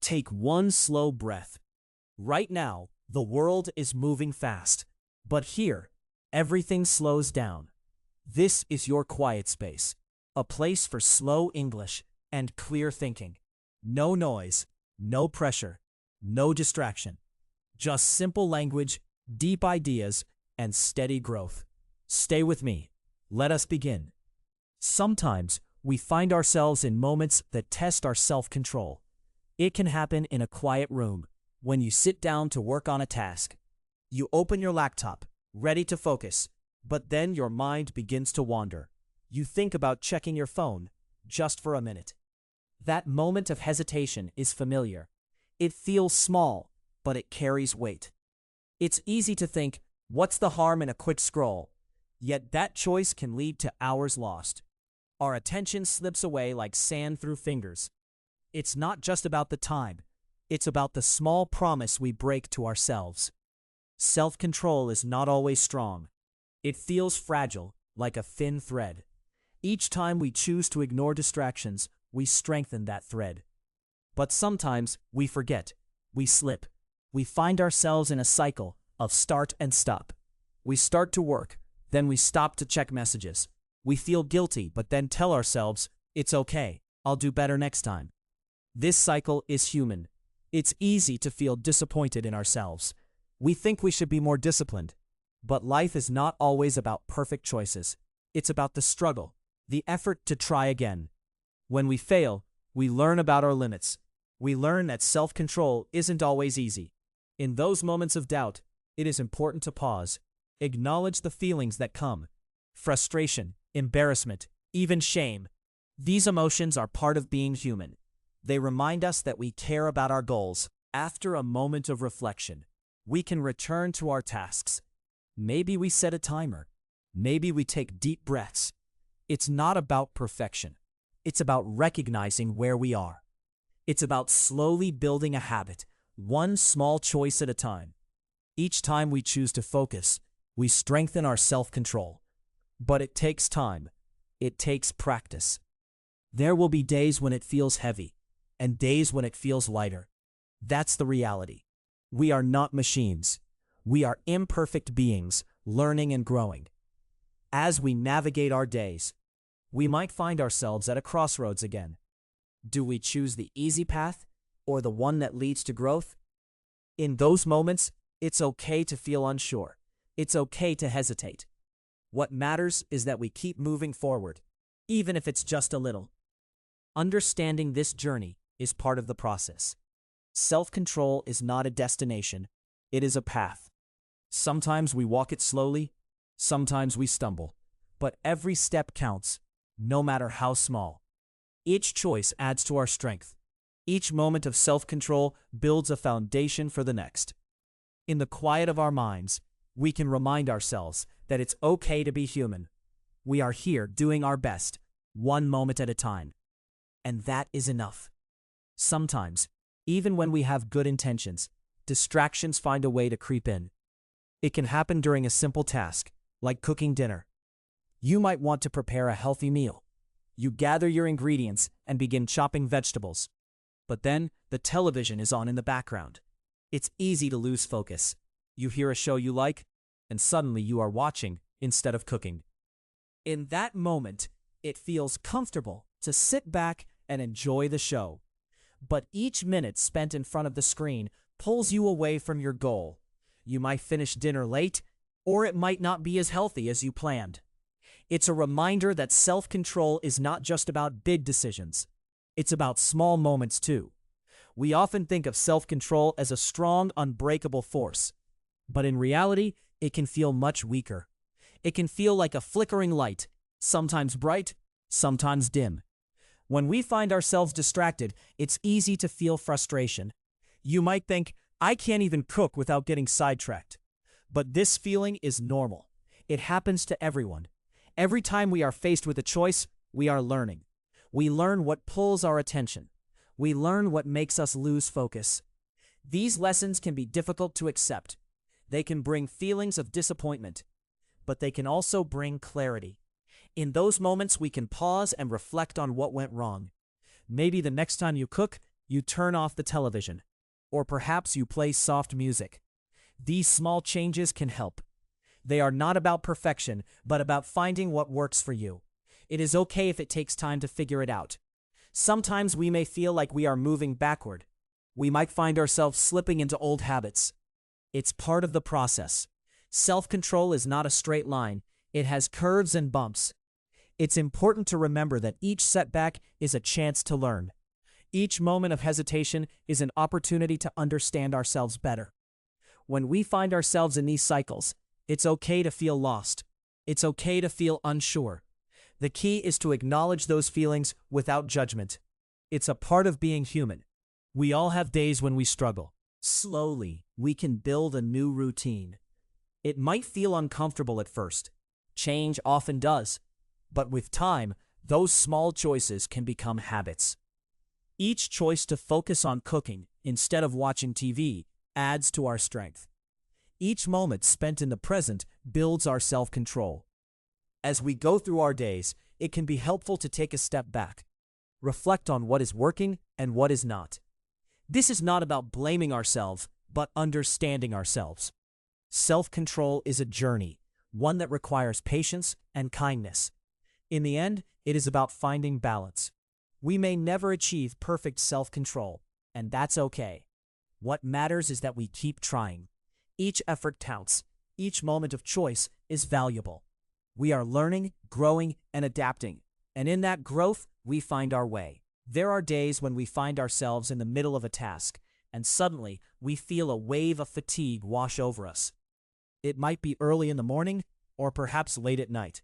Take one slow breath. Right now, the world is moving fast. But here, everything slows down. This is your quiet space, a place for slow English and clear thinking. No noise, no pressure, no distraction. Just simple language, deep ideas, and steady growth. Stay with me. Let us begin. Sometimes, we find ourselves in moments that test our self-control. It can happen in a quiet room, when you sit down to work on a task. You open your laptop, ready to focus, but then your mind begins to wander. You think about checking your phone, just for a minute. That moment of hesitation is familiar. It feels small, but it carries weight. It's easy to think, what's the harm in a quick scroll? Yet that choice can lead to hours lost. Our attention slips away like sand through fingers. It's not just about the time. It's about the small promise we break to ourselves. Self-control is not always strong. It feels fragile, like a thin thread. Each time we choose to ignore distractions, we strengthen that thread. But sometimes we forget. We slip. We find ourselves in a cycle of start and stop. We start to work, then we stop to check messages. We feel guilty, but then tell ourselves, it's okay, I'll do better next time. This cycle is human. It's easy to feel disappointed in ourselves. We think we should be more disciplined. But life is not always about perfect choices. It's about the struggle, the effort to try again. When we fail, we learn about our limits. We learn that self-control isn't always easy. In those moments of doubt, it is important to pause. Acknowledge the feelings that come. Frustration, embarrassment, even shame. These emotions are part of being human. They remind us that we care about our goals. After a moment of reflection, we can return to our tasks. Maybe we set a timer. Maybe we take deep breaths. It's not about perfection. It's about recognizing where we are. It's about slowly building a habit, one small choice at a time. Each time we choose to focus, we strengthen our self-control. But it takes time. It takes practice. There will be days when it feels heavy, and days when it feels lighter. That's the reality. We are not machines. We are imperfect beings, learning and growing. As we navigate our days, we might find ourselves at a crossroads again. Do we choose the easy path, or the one that leads to growth? In those moments, it's okay to feel unsure. It's okay to hesitate. What matters is that we keep moving forward, even if it's just a little. Understanding this journey is part of the process. Self-control is not a destination, it is a path. Sometimes we walk it slowly, sometimes we stumble, but every step counts, no matter how small. Each choice adds to our strength. Each moment of self-control builds a foundation for the next. In the quiet of our minds, we can remind ourselves that it's okay to be human. We are here doing our best, one moment at a time. And that is enough. Sometimes, even when we have good intentions, distractions find a way to creep in. It can happen during a simple task, like cooking dinner. You might want to prepare a healthy meal. You gather your ingredients and begin chopping vegetables. But then, the television is on in the background. It's easy to lose focus. You hear a show you like, and suddenly you are watching instead of cooking. In that moment, it feels comfortable to sit back and enjoy the show. But each minute spent in front of the screen pulls you away from your goal. You might finish dinner late, or it might not be as healthy as you planned. It's a reminder that self-control is not just about big decisions. It's about small moments too. We often think of self-control as a strong, unbreakable force. But in reality, it can feel much weaker. It can feel like a flickering light, sometimes bright, sometimes dim. When we find ourselves distracted, it's easy to feel frustration. You might think, I can't even cook without getting sidetracked. But this feeling is normal. It happens to everyone. Every time we are faced with a choice, we are learning. We learn what pulls our attention. We learn what makes us lose focus. These lessons can be difficult to accept. They can bring feelings of disappointment, but they can also bring clarity. In those moments, we can pause and reflect on what went wrong. Maybe the next time you cook, You turn off the television. Or perhaps you play soft music. These small changes can help. They are not about perfection, but about finding what works for you. It is okay if it takes time to figure it out. Sometimes we may feel like we are moving backward. We might find ourselves slipping into old habits. It's part of the process. Self-control is not a straight line. It has curves and bumps. It's important to remember that each setback is a chance to learn. Each moment of hesitation is an opportunity to understand ourselves better. When we find ourselves in these cycles, it's okay to feel lost. It's okay to feel unsure. The key is to acknowledge those feelings without judgment. It's a part of being human. We all have days when we struggle. Slowly, we can build a new routine. It might feel uncomfortable at first. Change often does. But with time, those small choices can become habits. Each choice to focus on cooking instead of watching TV adds to our strength. Each moment spent in the present builds our self-control. As we go through our days, it can be helpful to take a step back. Reflect on what is working and what is not. This is not about blaming ourselves, but understanding ourselves. Self-control is a journey, one that requires patience and kindness. In the end, it is about finding balance. We may never achieve perfect self-control, and that's okay. What matters is that we keep trying. Each effort counts. Each moment of choice is valuable. We are learning, growing, and adapting, and in that growth, we find our way. There are days when we find ourselves in the middle of a task, and suddenly we feel a wave of fatigue wash over us. It might be early in the morning, or perhaps late at night.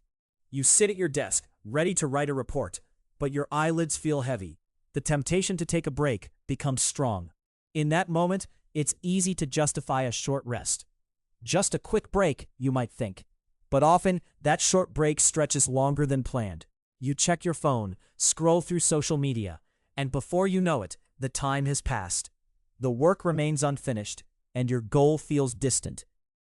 You sit at your desk, ready to write a report, but your eyelids feel heavy. The temptation to take a break becomes strong. In that moment, it's easy to justify a short rest. Just a quick break, you might think. But often, that short break stretches longer than planned. You check your phone, scroll through social media, and before you know it, the time has passed. The work remains unfinished, and your goal feels distant.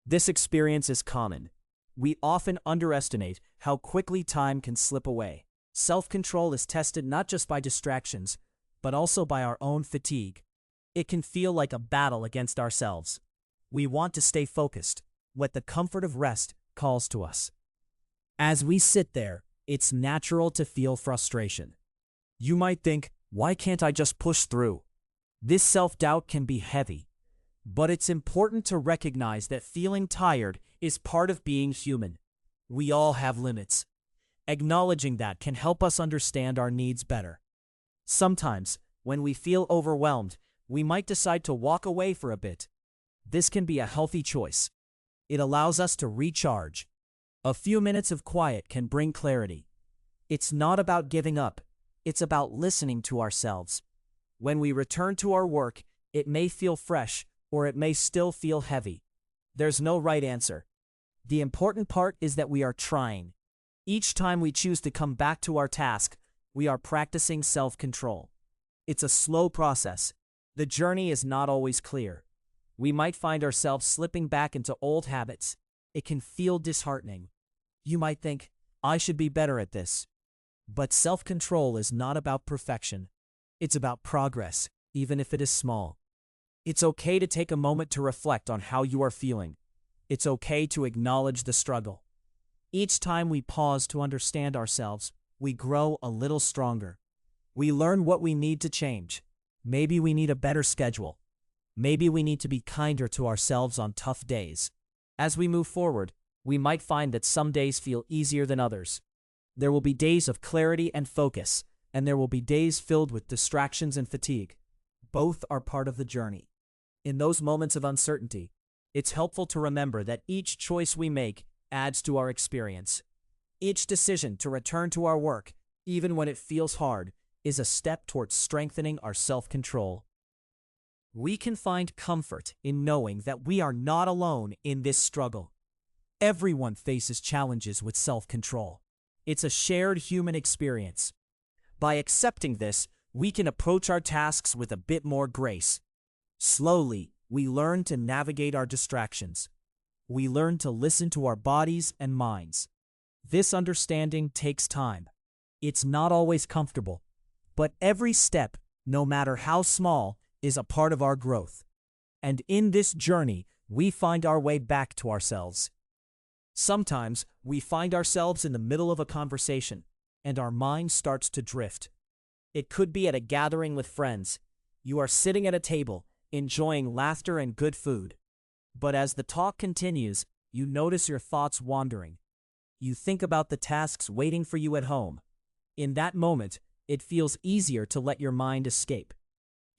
This experience is common. We often underestimate how quickly time can slip away. Self-control is tested not just by distractions, but also by our own fatigue. It can feel like a battle against ourselves. We want to stay focused, what the comfort of rest calls to us. As we sit there, it's natural to feel frustration. You might think, why can't I just push through? This self-doubt can be heavy, but it's important to recognize that feeling tired is part of being human. We all have limits. Acknowledging that can help us understand our needs better. Sometimes, when we feel overwhelmed, we might decide to walk away for a bit. This can be a healthy choice. It allows us to recharge. A few minutes of quiet can bring clarity. It's not about giving up. It's about listening to ourselves. When we return to our work, it may feel fresh, or it may still feel heavy. There's no right answer. The important part is that we are trying. Each time we choose to come back to our task, we are practicing self-control. It's a slow process. The journey is not always clear. We might find ourselves slipping back into old habits. It can feel disheartening. You might think, I should be better at this. But self-control is not about perfection. It's about progress, even if it is small. It's okay to take a moment to reflect on how you are feeling. It's okay to acknowledge the struggle. Each time we pause to understand ourselves, we grow a little stronger. We learn what we need to change. Maybe we need a better schedule. Maybe we need to be kinder to ourselves on tough days. As we move forward, we might find that some days feel easier than others. There will be days of clarity and focus, and there will be days filled with distractions and fatigue. Both are part of the journey. In those moments of uncertainty, it's helpful to remember that each choice we make adds to our experience. Each decision to return to our work, even when it feels hard, is a step towards strengthening our self-control. We can find comfort in knowing that we are not alone in this struggle. Everyone faces challenges with self-control. It's a shared human experience. By accepting this, we can approach our tasks with a bit more grace. Slowly, we learn to navigate our distractions. We learn to listen to our bodies and minds. This understanding takes time. It's not always comfortable, but every step no matter how small, is a part of our growth. And in this journey, we find our way back to ourselves. Sometimes, we find ourselves in the middle of a conversation, and our mind starts to drift. It could be at a gathering with friends. You are sitting at a table, enjoying laughter and good food. But as the talk continues, you notice your thoughts wandering. You think about the tasks waiting for you at home. In that moment, it feels easier to let your mind escape.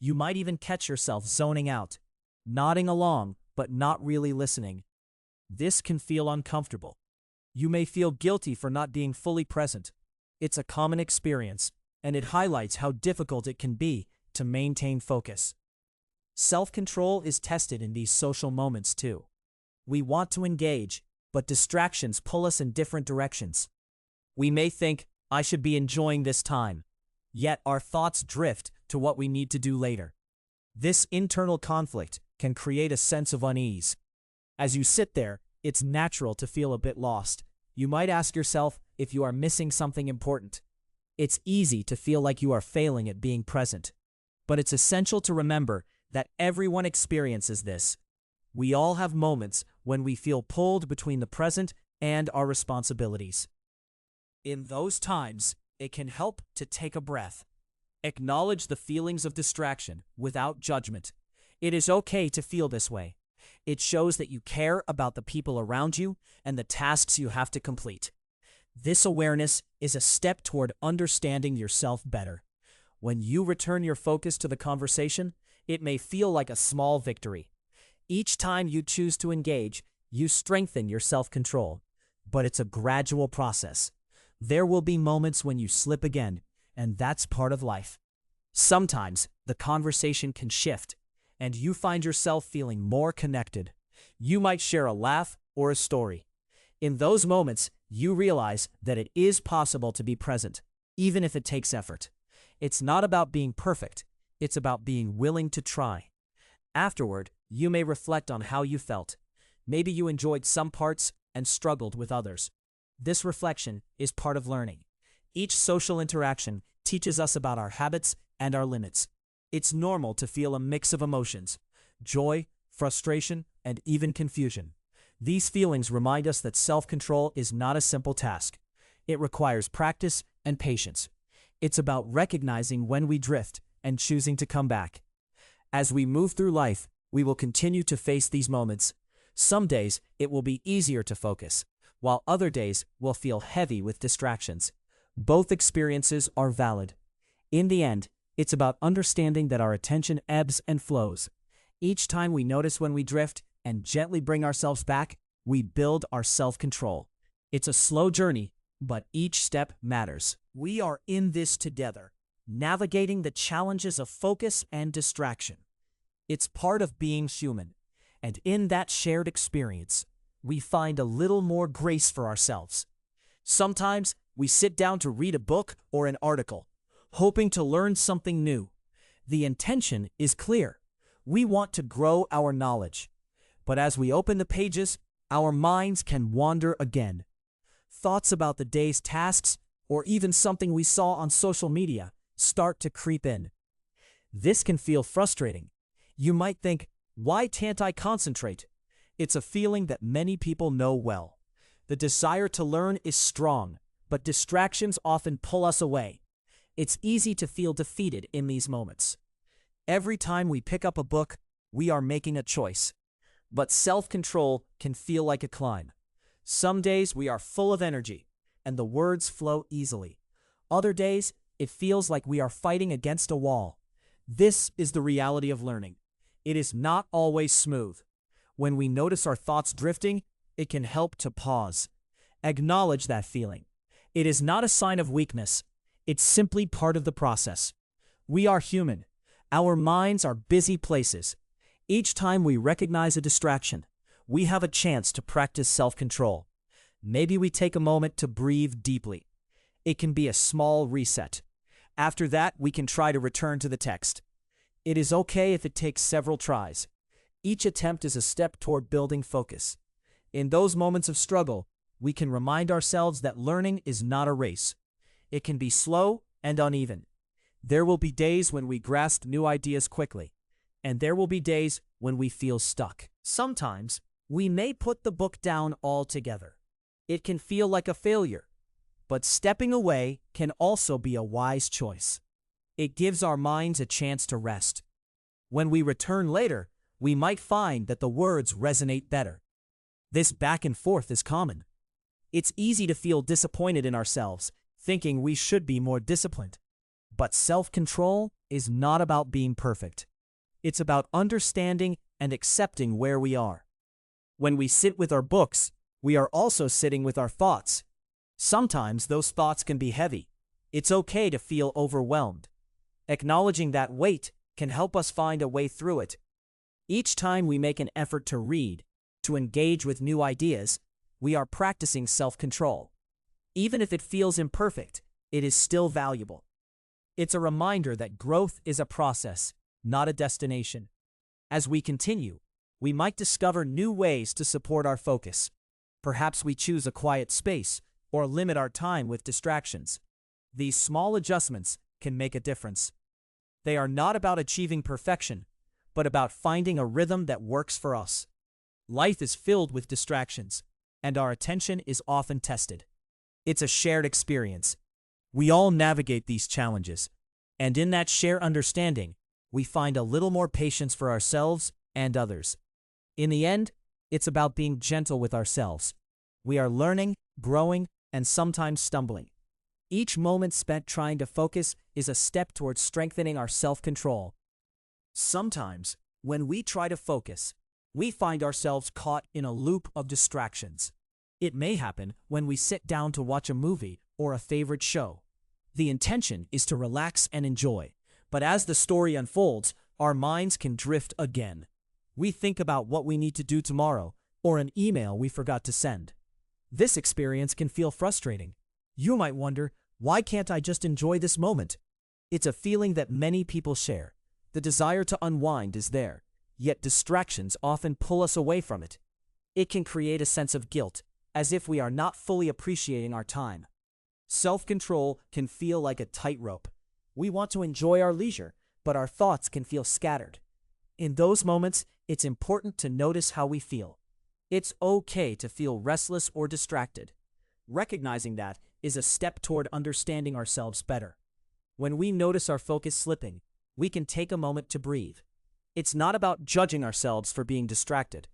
You might even catch yourself zoning out, nodding along, but not really listening. This can feel uncomfortable. You may feel guilty for not being fully present. It's a common experience, and it highlights how difficult it can be to maintain focus. Self-control is tested in these social moments too. We want to engage, but distractions pull us in different directions. We may think, I should be enjoying this time. Yet our thoughts drift to what we need to do later. This internal conflict can create a sense of unease. As you sit there, it's natural to feel a bit lost. You might ask yourself if you are missing something important. It's easy to feel like you are failing at being present. But it's essential to remember that everyone experiences this. We all have moments when we feel pulled between the present and our responsibilities. In those times, it can help to take a breath. Acknowledge the feelings of distraction without judgment. It is okay to feel this way. It shows that you care about the people around you and the tasks you have to complete. This awareness is a step toward understanding yourself better. When you return your focus to the conversation, it may feel like a small victory. Each time you choose to engage, you strengthen your self-control. But it's a gradual process. There will be moments when you slip again, and that's part of life. Sometimes the conversation can shift, and you find yourself feeling more connected. You might share a laugh or a story. In those moments, you realize that it is possible to be present, even if it takes effort. It's not about being perfect. It's about being willing to try. Afterward, you may reflect on how you felt. Maybe you enjoyed some parts and struggled with others. This reflection is part of learning. Each social interaction teaches us about our habits and our limits. It's normal to feel a mix of emotions: joy, frustration, and even confusion. These feelings remind us that self-control is not a simple task. It requires practice and patience. It's about recognizing when we drift and choosing to come back. As we move through life, we will continue to face these moments. Some days, it will be easier to focus, while other days will feel heavy with distractions. Both experiences are valid. In the end, it's about understanding that our attention ebbs and flows. Each time we notice when we drift and gently bring ourselves back, we build our self-control. It's a slow journey, but each step matters. We are in this together, navigating the challenges of focus and distraction. It's part of being human, and in that shared experience, we find a little more grace for ourselves. Sometimes we sit down to read a book or an article, hoping to learn something new. The intention is clear. We want to grow our knowledge. But as we open the pages, our minds can wander again. Thoughts about the day's tasks, or even something we saw on social media, start to creep in. This can feel frustrating. You might think, why can't I concentrate? It's a feeling that many people know well. The desire to learn is strong, but distractions often pull us away. It's easy to feel defeated in these moments. Every time we pick up a book, we are making a choice. But self-control can feel like a climb. Some days we are full of energy, and the words flow easily. Other days, it feels like we are fighting against a wall. This is the reality of learning. It is not always smooth. When we notice our thoughts drifting, it can help to pause. Acknowledge that feeling. It is not a sign of weakness. It's simply part of the process. We are human. Our minds are busy places. Each time we recognize a distraction, we have a chance to practice self-control. Maybe we take a moment to breathe deeply. It can be a small reset. After that, we can try to return to the text. It is okay if it takes several tries. Each attempt is a step toward building focus. In those moments of struggle, we can remind ourselves that learning is not a race. It can be slow and uneven. There will be days when we grasp new ideas quickly, and there will be days when we feel stuck. Sometimes, we may put the book down altogether. It can feel like a failure, but stepping away can also be a wise choice. It gives our minds a chance to rest. When we return later, we might find that the words resonate better. This back and forth is common. It's easy to feel disappointed in ourselves, thinking we should be more disciplined. But self-control is not about being perfect. It's about understanding and accepting where we are. When we sit with our books, we are also sitting with our thoughts. Sometimes those thoughts can be heavy. It's okay to feel overwhelmed. Acknowledging that weight can help us find a way through it. Each time we make an effort to read, to engage with new ideas, we are practicing self-control. Even if it feels imperfect, it is still valuable. It's a reminder that growth is a process, not a destination. As we continue, we might discover new ways to support our focus. Perhaps we choose a quiet space or limit our time with distractions. These small adjustments can make a difference. They are not about achieving perfection, but about finding a rhythm that works for us. Life is filled with distractions, and our attention is often tested. It's a shared experience. We all navigate these challenges, and in that shared understanding, we find a little more patience for ourselves and others. In the end, it's about being gentle with ourselves. We are learning, growing, and sometimes stumbling. Each moment spent trying to focus is a step towards strengthening our self-control. Sometimes, when we try to focus, we find ourselves caught in a loop of distractions. It may happen when we sit down to watch a movie or a favorite show. The intention is to relax and enjoy, but as the story unfolds, our minds can drift again. We think about what we need to do tomorrow or an email we forgot to send. This experience can feel frustrating. You might wonder, why can't I just enjoy this moment? It's a feeling that many people share. The desire to unwind is there, yet distractions often pull us away from it. It can create a sense of guilt, as if we are not fully appreciating our time. Self-control can feel like a tightrope. We want to enjoy our leisure, but our thoughts can feel scattered. In those moments, it's important to notice how we feel. It's okay to feel restless or distracted. Recognizing that is a step toward understanding ourselves better. When we notice our focus slipping, we can take a moment to breathe. It's not about judging ourselves for being distracted.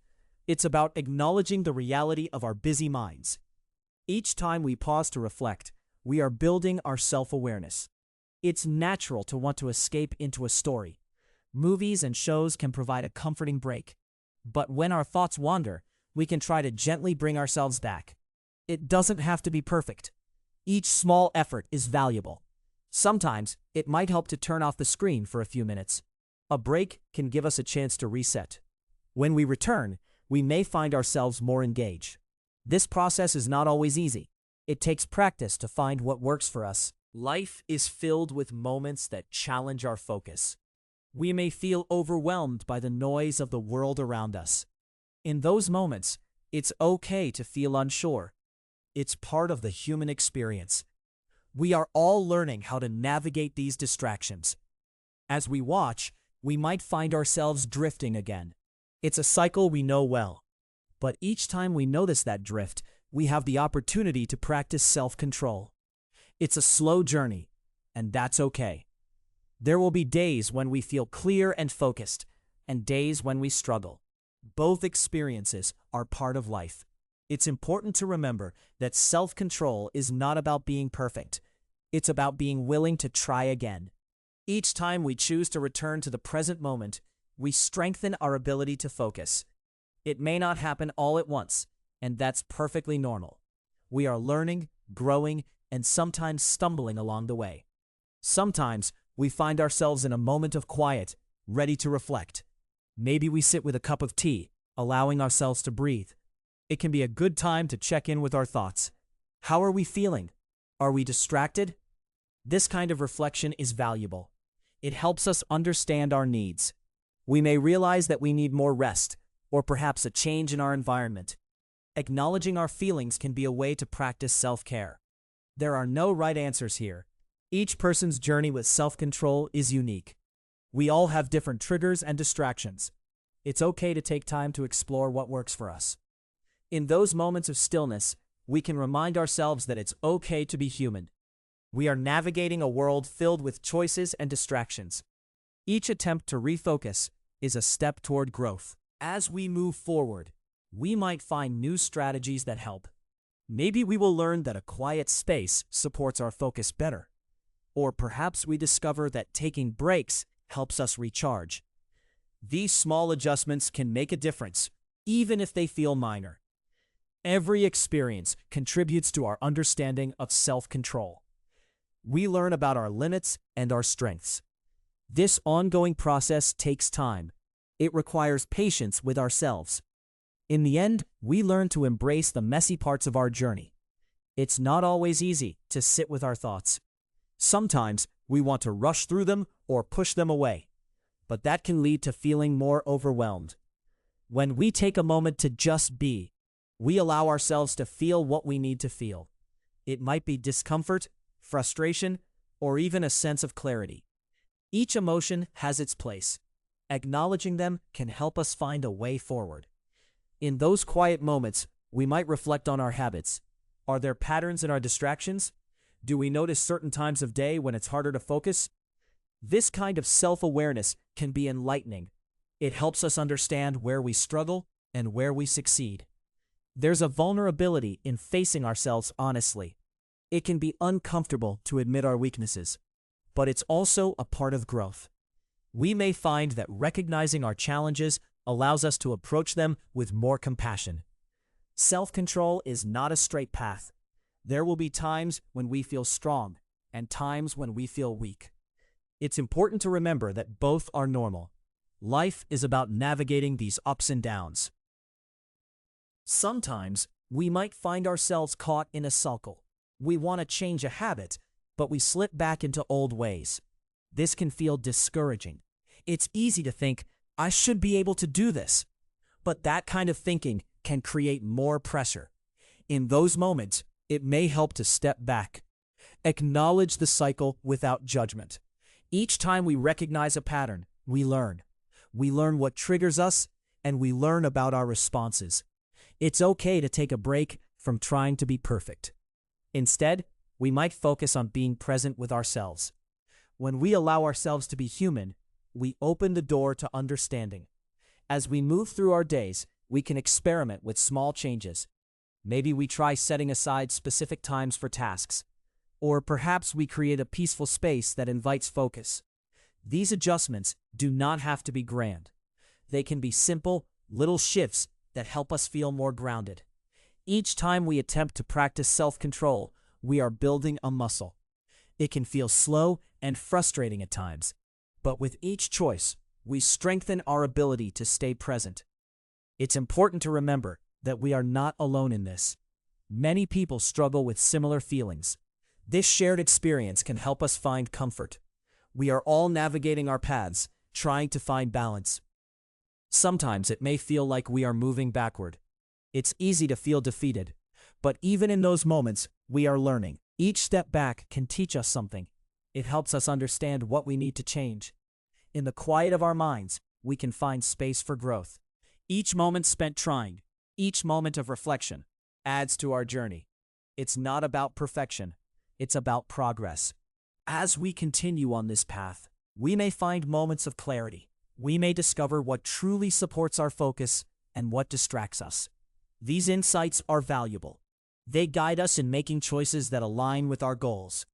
It's about acknowledging the reality of our busy minds. Each time we pause to reflect, we are building our self-awareness. It's natural to want to escape into a story. Movies and shows can provide a comforting break. But when our thoughts wander, we can try to gently bring ourselves back. It doesn't have to be perfect. Each small effort is valuable. Sometimes, it might help to turn off the screen for a few minutes. A break can give us a chance to reset. When we return, we may find ourselves more engaged. This process is not always easy. It takes practice to find what works for us. Life is filled with moments that challenge our focus. We may feel overwhelmed by the noise of the world around us. In those moments, it's okay to feel unsure. It's part of the human experience. We are all learning how to navigate these distractions. As we watch, we might find ourselves drifting again. It's a cycle we know well. But each time we notice that drift, we have the opportunity to practice self-control. It's a slow journey, and that's okay. There will be days when we feel clear and focused, and days when we struggle. Both experiences are part of life. It's important to remember that self-control is not about being perfect. It's about being willing to try again. Each time we choose to return to the present moment, we strengthen our ability to focus. It may not happen all at once, and that's perfectly normal. We are learning, growing, and sometimes stumbling along the way. Sometimes we find ourselves in a moment of quiet, ready to reflect. Maybe we sit with a cup of tea, allowing ourselves to breathe. It can be a good time to check in with our thoughts. How are we feeling? Are we distracted? This kind of reflection is valuable. It helps us understand our needs. We may realize that we need more rest, or perhaps a change in our environment. Acknowledging our feelings can be a way to practice self-care. There are no right answers here. Each person's journey with self-control is unique. We all have different triggers and distractions. It's okay to take time to explore what works for us. In those moments of stillness, we can remind ourselves that it's okay to be human. We are navigating a world filled with choices and distractions. Each attempt to refocus is a step toward growth. As we move forward, we might find new strategies that help. Maybe we will learn that a quiet space supports our focus better. Or perhaps we discover that taking breaks helps us recharge. These small adjustments can make a difference, even if they feel minor. Every experience contributes to our understanding of self-control. We learn about our limits and our strengths. This ongoing process takes time. It requires patience with ourselves. In the end, we learn to embrace the messy parts of our journey. It's not always easy to sit with our thoughts. Sometimes we want to rush through them or push them away, but that can lead to feeling more overwhelmed. When we take a moment to just be, we allow ourselves to feel what we need to feel. It might be discomfort, frustration, or even a sense of clarity. Each emotion has its place. Acknowledging them can help us find a way forward. In those quiet moments, we might reflect on our habits. Are there patterns in our distractions? Do we notice certain times of day when it's harder to focus? This kind of self-awareness can be enlightening. It helps us understand where we struggle and where we succeed. There's a vulnerability in facing ourselves honestly. It can be uncomfortable to admit our weaknesses, but it's also a part of growth. We may find that recognizing our challenges allows us to approach them with more compassion. Self-control is not a straight path. There will be times when we feel strong and times when we feel weak. It's important to remember that both are normal. Life is about navigating these ups and downs. Sometimes we might find ourselves caught in a cycle. We want to change a habit, but we slip back into old ways. This can feel discouraging. It's easy to think, I should be able to do this. But that kind of thinking can create more pressure. In those moments, it may help to step back. Acknowledge the cycle without judgment. Each time we recognize a pattern, we learn. We learn what triggers us, and we learn about our responses. It's okay to take a break from trying to be perfect. Instead, we might focus on being present with ourselves. When we allow ourselves to be human, we open the door to understanding. As we move through our days, we can experiment with small changes. Maybe we try setting aside specific times for tasks. Or perhaps we create a peaceful space that invites focus. These adjustments do not have to be grand. They can be simple, little shifts that help us feel more grounded. Each time we attempt to practice self-control, we are building a muscle. It can feel slow and frustrating at times, but with each choice, we strengthen our ability to stay present. It's important to remember that we are not alone in this. Many people struggle with similar feelings. This shared experience can help us find comfort. We are all navigating our paths, trying to find balance. Sometimes it may feel like we are moving backward. It's easy to feel defeated, but even in those moments, we are learning. Each step back can teach us something. It helps us understand what we need to change. In the quiet of our minds, we can find space for growth. Each moment spent trying, each moment of reflection, adds to our journey. It's not about perfection. It's about progress. As we continue on this path, we may find moments of clarity. We may discover what truly supports our focus and what distracts us. These insights are valuable. They guide us in making choices that align with our goals.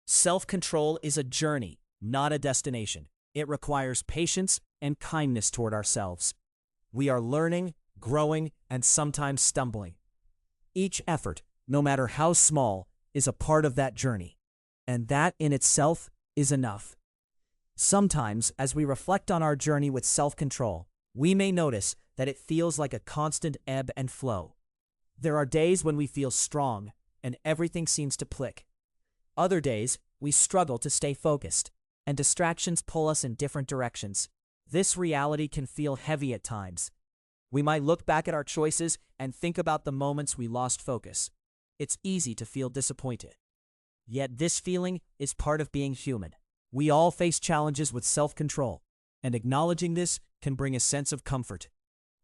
Self-control is a journey, not a destination. It requires patience and kindness toward ourselves. We are learning, growing, and sometimes stumbling. Each effort, no matter how small, is a part of that journey, and that in itself is enough. Sometimes, as we reflect on our journey with self-control, we may notice that it feels like a constant ebb and flow. There are days when we feel strong and everything seems to click. Other days, we struggle to stay focused, and distractions pull us in different directions. This reality can feel heavy at times. We might look back at our choices and think about the moments we lost focus. It's easy to feel disappointed. Yet this feeling is part of being human. We all face challenges with self-control, and acknowledging this can bring a sense of comfort.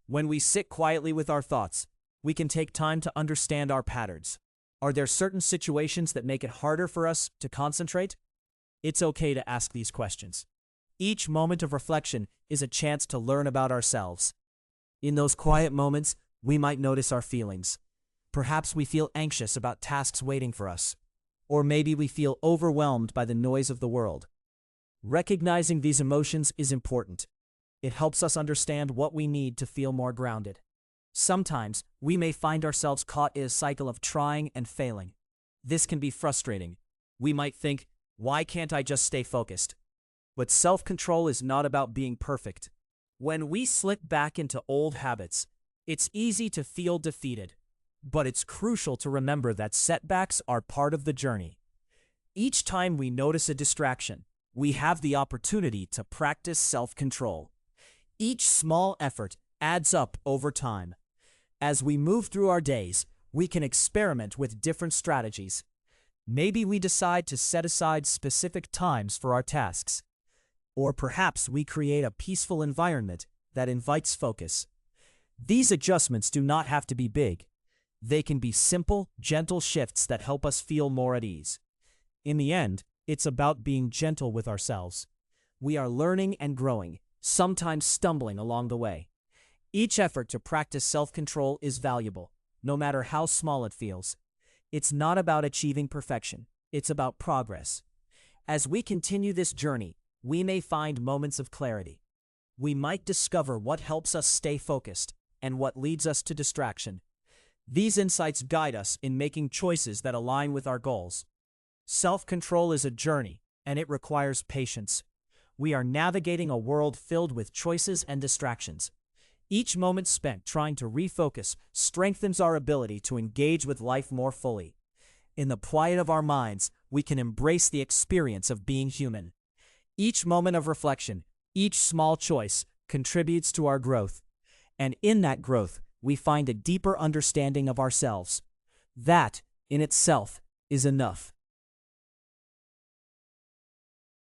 When we sit quietly with our thoughts, we can take time to understand our patterns. Are there certain situations that make it harder for us to concentrate? It's okay to ask these questions. Each moment of reflection is a chance to learn about ourselves. In those quiet moments, we might notice our feelings. Perhaps we feel anxious about tasks waiting for us. Or maybe we feel overwhelmed by the noise of the world. Recognizing these emotions is important. It helps us understand what we need to feel more grounded. Sometimes, we may find ourselves caught in a cycle of trying and failing. This can be frustrating. We might think, why can't I just stay focused? But self-control is not about being perfect. When we slip back into old habits, it's easy to feel defeated. But it's crucial to remember that setbacks are part of the journey. Each time we notice a distraction, we have the opportunity to practice self-control. Each small effort adds up over time. As we move through our days, we can experiment with different strategies. Maybe we decide to set aside specific times for our tasks. Or perhaps we create a peaceful environment that invites focus. These adjustments do not have to be big. They can be simple, gentle shifts that help us feel more at ease. In the end, it's about being gentle with ourselves. We are learning and growing, sometimes stumbling along the way. Each effort to practice self-control is valuable, no matter how small it feels. It's not about achieving perfection, it's about progress. As we continue this journey, we may find moments of clarity. We might discover what helps us stay focused and what leads us to distraction. These insights guide us in making choices that align with our goals. Self-control is a journey, and it requires patience. We are navigating a world filled with choices and distractions. Each moment spent trying to refocus strengthens our ability to engage with life more fully. In the quiet of our minds, we can embrace the experience of being human. Each moment of reflection, each small choice, contributes to our growth. And in that growth, we find a deeper understanding of ourselves. That, in itself, is enough.